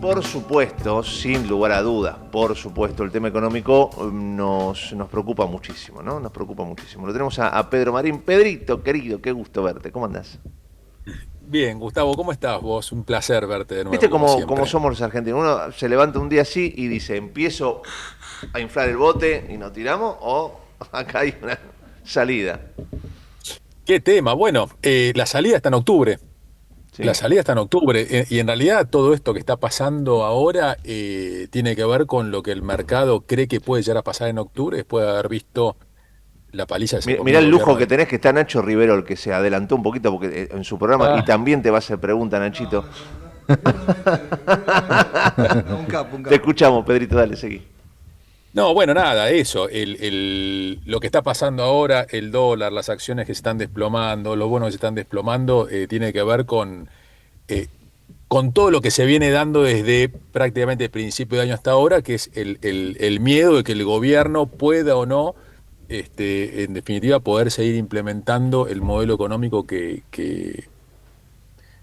por supuesto, sin lugar a dudas, por supuesto, el tema económico nos preocupa muchísimo, ¿no? Nos preocupa muchísimo. Lo tenemos a Pedro Marín. Pedrito, querido, qué gusto verte. ¿Cómo andás? Bien, Gustavo, ¿cómo estás vos? Un placer verte de ¿Viste nuevo, como cómo siempre. somos los argentinos? Uno se levanta un día así y dice, empiezo a inflar el bote y nos tiramos, o acá hay una salida. ¿Qué tema? Bueno, la salida está en octubre. La Sí. salida está en octubre. Y en realidad todo esto que está pasando ahora tiene que ver con lo que el mercado cree que puede llegar a pasar en octubre, después de haber visto la paliza que se Mirá comió el el lujo gobierno que de... tenés, que está Nacho Rivero, el que se adelantó un poquito porque en su programa, y Ah, también te va a hacer pregunta, Nachito. Un capo, un Te capo. escuchamos, Pedrito, dale, seguí. no, bueno, nada, eso. Lo que está pasando ahora, el dólar, las acciones que se están desplomando, los bonos que se están desplomando, tiene que ver eh, con todo lo que se viene dando desde prácticamente el principio de año hasta ahora, que es el miedo de que el gobierno pueda o no, en definitiva, poder seguir implementando el modelo económico que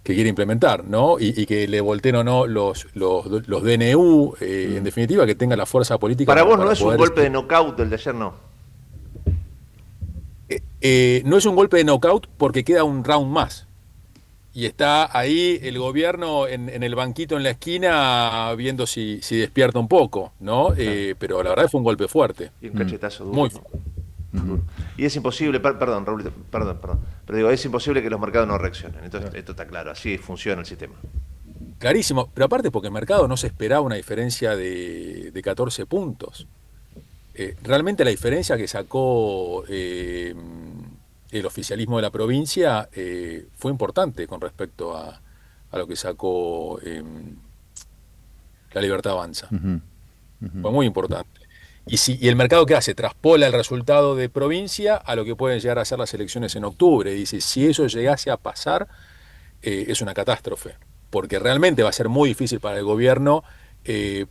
quiere implementar, ¿no? Y que le volteen o no los DNU, en definitiva, que tenga la fuerza política Para como vos no para es un poder... golpe de knockout el de ayer, no. no es un golpe de knockout porque queda un round más. Y está ahí el gobierno en el banquito en la esquina viendo si despierta un poco, ¿no? Claro. Pero la verdad fue un golpe fuerte, Y un cachetazo duro, muy ¿no? fuerte. Duro. Y es imposible, perdón, Raúl, perdón. Pero digo, es imposible que los mercados no reaccionen. Entonces, esto está claro, así funciona el sistema. Clarísimo, pero aparte porque el mercado no se esperaba una diferencia de 14 puntos. Realmente la diferencia que sacó el oficialismo de la provincia fue importante con respecto a lo que sacó la Libertad Avanza. Ujú, ujú. Fue muy importante. Y el mercado qué hace, traspola el resultado de provincia a lo que pueden llegar a ser las elecciones en octubre. Dice, si eso llegase a pasar, es una catástrofe, porque realmente va a ser muy difícil para el gobierno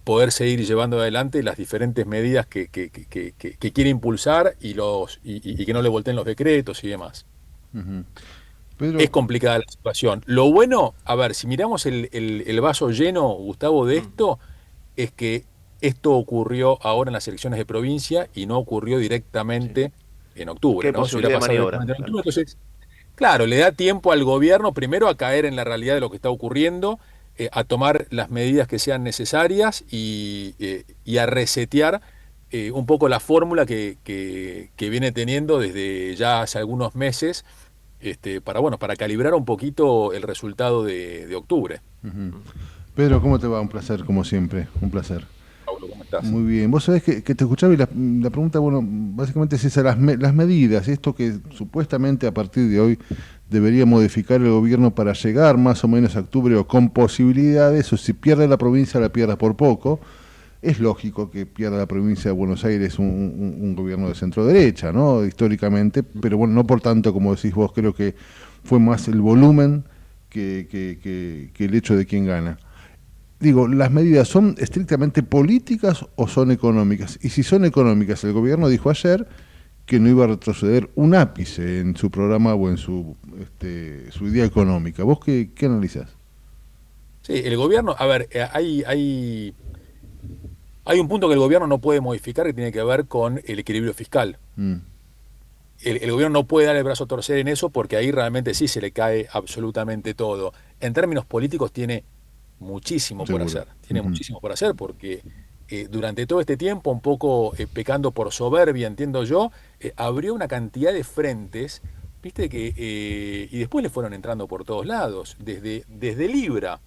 poder seguir llevando adelante las diferentes medidas que quiere impulsar y que no le volteen los decretos y demás. Es Pedro, complicada la situación. Lo bueno, a ver, si miramos el vaso lleno, Gustavo, de esto, es que esto ocurrió ahora en las elecciones de provincia y no ocurrió Sí. directamente en Que octubre, hay ¿no? Si hubiera posibilidad de pasado maniobra, directamente en claro. octubre, entonces, claro, le da tiempo al gobierno primero a caer en la realidad de lo que está ocurriendo, a tomar las medidas que sean necesarias y a resetear un poco la fórmula que viene teniendo desde ya hace algunos meses para, bueno, para calibrar un poquito el resultado de octubre. Pedro, ¿cómo te va? Un placer, como siempre, un placer. Paulo, ¿cómo estás? Muy bien, vos sabés que te escuchaba y la pregunta, bueno, básicamente es esa, las medidas, esto que supuestamente a partir de hoy debería modificar el gobierno para llegar más o menos a octubre o con posibilidades, o si pierde la provincia la pierda por poco. Es lógico que pierda la provincia de Buenos Aires un gobierno de centro derecha, ¿no? Históricamente, pero bueno, no por tanto como decís vos, creo que fue más el volumen que el hecho de quién gana. Digo, ¿las medidas son estrictamente políticas o son económicas? Y si son económicas, el gobierno dijo ayer que no iba a retroceder un ápice en su programa o en su idea económica. ¿Vos qué analizás? Sí, el gobierno, a ver, hay un punto que el gobierno no puede modificar que tiene que ver con el equilibrio fiscal. Mm, El gobierno no puede dar el brazo a torcer en eso porque ahí realmente sí se le cae absolutamente todo. En términos políticos tiene muchísimo por seguro. hacer, tiene muchísimo por hacer porque durante todo este tiempo, un poco pecando por soberbia, entiendo yo, abrió una cantidad de frentes, viste que, y después le fueron entrando por todos lados, desde Libra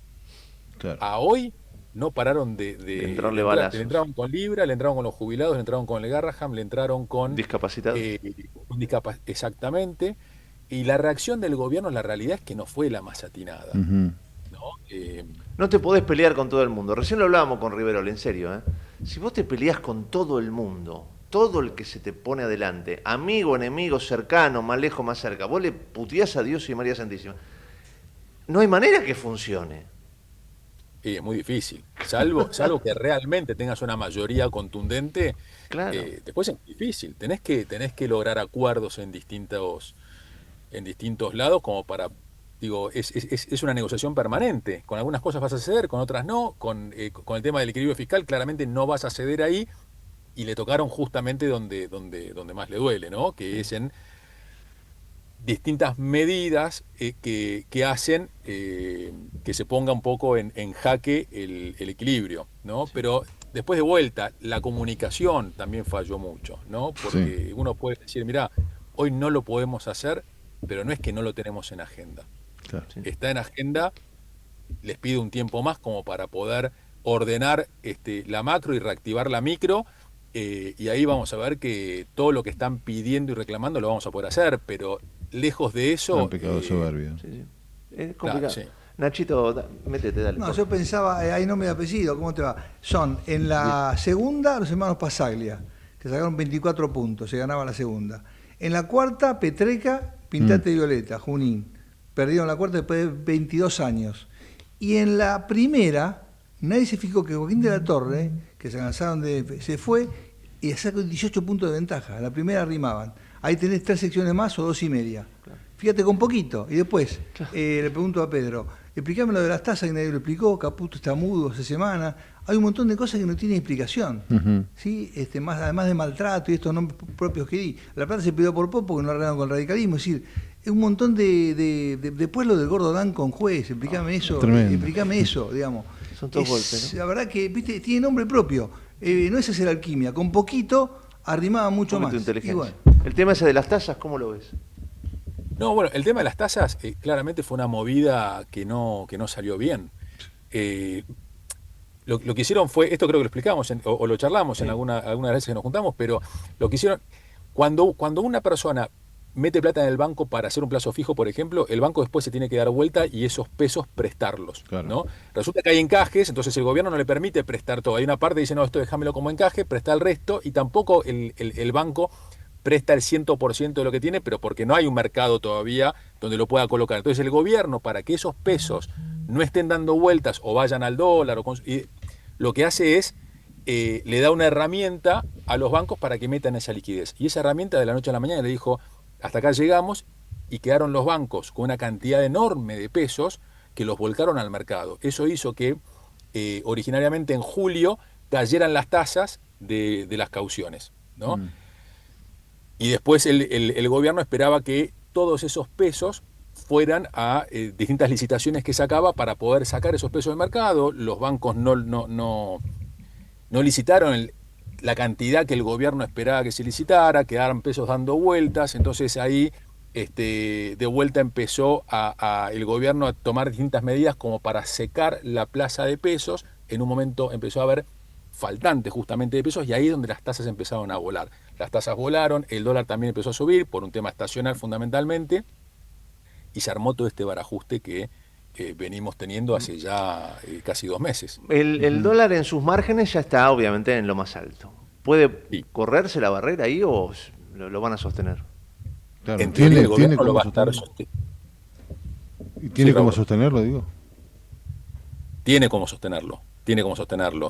Claro. a hoy no pararon De de entrarle entrar. Le balazos. entraron con Libra, le entraron con los jubilados, le entraron con el Garraham, le entraron Discapacitados. eh, exactamente. Y la reacción del gobierno, la realidad es que no fue la más atinada, Ujú. ¿no? Eh, No te podés pelear con todo el mundo. Recién lo hablábamos con Riverol, en serio, ¿eh? Si vos te peleás con todo el mundo, todo el que se te pone adelante, amigo, enemigo, cercano, más lejos, más cerca, vos le puteás a Dios y María Santísima, no hay manera que funcione. es muy difícil. Salvo que realmente tengas una mayoría contundente, Claro. después es difícil. Tenés que lograr acuerdos en distintos lados como para Digo, es una negociación permanente. Con algunas cosas vas a ceder, con otras no. Con el tema del equilibrio fiscal, claramente no vas a ceder ahí. Y le tocaron justamente donde más le duele, ¿no? Que es en distintas medidas que hacen que se ponga un poco en jaque el equilibrio, ¿no? Sí. Pero después de vuelta, la comunicación también falló mucho, ¿no? Porque sí, uno puede decir, mirá, hoy no lo podemos hacer, pero no es que no lo tenemos en agenda. Claro, sí. Está en agenda, les pido un tiempo más como para poder ordenar la macro y reactivar la micro, y ahí vamos a ver que todo lo que están pidiendo y reclamando lo vamos a poder hacer, pero lejos de eso... Un pecado de soberbia. Sí, sí. Es complicado. Claro, sí. Nachito, métete, dale. No, yo pensaba, ahí no me da apellido, ¿cómo te va? Son en la segunda los hermanos Pasaglia, que sacaron 24 puntos, se ganaba la segunda. En la cuarta, Petreca, Pintate Violeta, Junín. Perdieron la cuarta después de 22 años. Y en la primera, nadie se fijó que Joaquín de la Torre, que se cansaron se fue y sacó 18 puntos de ventaja. En la primera rimaban. Ahí tenés 3 secciones más o 2 y media. Claro. Fíjate con poquito. Y después le pregunto a Pedro, explícame lo de las tasas que nadie lo explicó, Caputo está mudo hace semana. Hay un montón de cosas que no tienen explicación. ¿Sí? Además de maltrato y estos nombres propios que di. La plata se pidió por poco porque no arreglaron con el radicalismo. Es decir, es un montón de pueblo del Gordo Dan con juez. Explícame eso. Explícame eso, digamos. Son todos golpes, ¿no? La verdad que, viste, tiene nombre propio. No es hacer alquimia. Con poquito arrimaba mucho más. Y bueno. El tema ese de las tasas, ¿cómo lo ves? No, bueno, el tema de las tasas claramente fue una movida que no salió bien. Lo que hicieron fue, esto creo que lo explicamos o lo charlamos en algunas veces que nos juntamos, pero lo que hicieron, cuando una persona mete plata en el banco para hacer un plazo fijo, por ejemplo, el banco después se tiene que dar vuelta y esos pesos prestarlos, claro, ¿no? Resulta que hay encajes, entonces el gobierno no le permite prestar todo. Hay una parte que dice, no, esto déjamelo como encaje, presta el resto, y tampoco el banco presta el 100% de lo que tiene, pero porque no hay un mercado todavía donde lo pueda colocar. Entonces el gobierno, para que esos pesos no estén dando vueltas o vayan al dólar, lo que hace es, le da una herramienta a los bancos para que metan esa liquidez. Y esa herramienta de la noche a la mañana le dijo, hasta acá llegamos, y quedaron los bancos con una cantidad enorme de pesos que los volcaron al mercado. Eso hizo que originariamente en julio cayeran las tasas de las cauciones, ¿no? Y después el gobierno esperaba que todos esos pesos fueran a distintas licitaciones que sacaba para poder sacar esos pesos del mercado. Los bancos no licitaron la cantidad que el gobierno esperaba que se licitara, quedaron pesos dando vueltas, entonces ahí de vuelta empezó el gobierno a tomar distintas medidas como para secar la plaza de pesos. En un momento empezó a haber faltante justamente de pesos y ahí es donde las tasas empezaron a volar. Las tasas volaron, el dólar también empezó a subir por un tema estacional fundamentalmente y se armó todo este barajuste que venimos teniendo hace ya casi 2 meses. El dólar en sus márgenes ya está obviamente en lo más alto. ¿Puede correrse la barrera ahí o lo van a sostener? Claro, en teoría el gobierno lo va a estar sosteniendo. ¿Y tiene cómo sostenerlo, digo? Tiene cómo sostenerlo.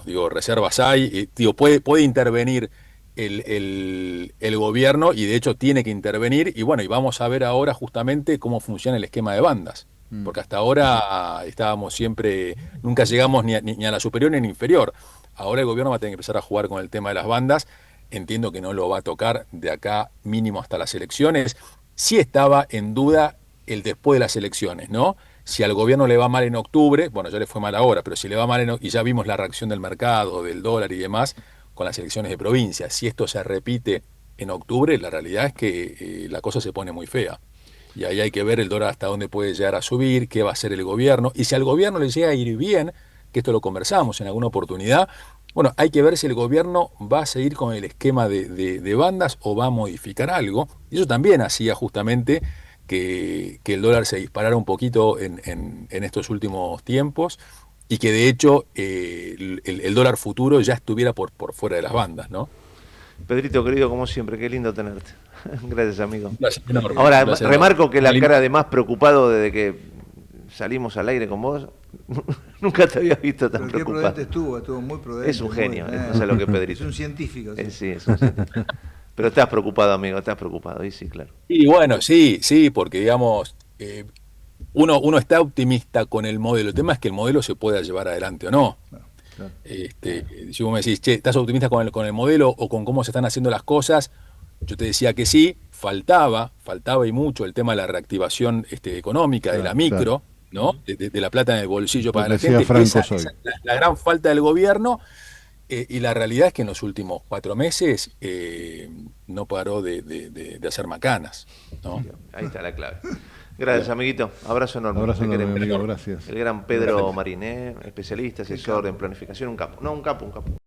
Digo, reservas hay, puede intervenir el gobierno y de hecho tiene que intervenir y bueno, y vamos a ver ahora justamente cómo funciona el esquema de bandas, porque hasta ahora estábamos siempre, nunca llegamos ni a la superior ni a la inferior. Ahora el gobierno va a tener que empezar a jugar con el tema de las bandas. Entiendo que no lo va a tocar de acá mínimo hasta las elecciones. Sí estaba en duda el después de las elecciones, ¿no? Si al gobierno le va mal en octubre, bueno, ya le fue mal ahora, pero si le va mal y ya vimos la reacción del mercado, del dólar y demás, con las elecciones de provincia. Si esto se repite en octubre, la realidad es que la cosa se pone muy fea. Y ahí hay que ver el dólar hasta dónde puede llegar a subir, qué va a hacer el gobierno. Y si al gobierno le llega a ir bien, que esto lo conversamos en alguna oportunidad, bueno, hay que ver si el gobierno va a seguir con el esquema de bandas o va a modificar algo. Y eso también hacía justamente que el dólar se disparara un poquito en estos últimos tiempos y que de hecho el dólar futuro ya estuviera por fuera de las bandas, ¿no? Pedrito, querido, como siempre, qué lindo tenerte. Gracias, amigo. Gracias, Ahora, remarco que la cara de más preocupado desde que salimos al aire con vos, nunca te había visto tan preocupado. Estuvo muy prudente. Es un genio, no sé lo que es Pedrito. Es un científico. Sí, sí, es un científico. Pero estás preocupado, amigo, estás preocupado, y sí, claro. Y bueno, sí, porque digamos, uno está optimista con el modelo. El tema es que el modelo se pueda llevar adelante o no. Claro. Si vos me decís, che, ¿estás optimista con el modelo o con cómo se están haciendo las cosas? Yo te decía que sí, faltaba y mucho el tema de la reactivación económica, de la micro, ¿no? De la plata en el bolsillo para la gente. Esa es la gran falta del gobierno. Y la realidad es que en los últimos 4 meses no paró de hacer macanas, ¿no? Ahí está la clave. Gracias, amiguito. Abrazo enorme. Abrazo enorme, amigo. Gracias. El gran Pedro Mariné, especialista, asesor en planificación, un capo. No, un capo.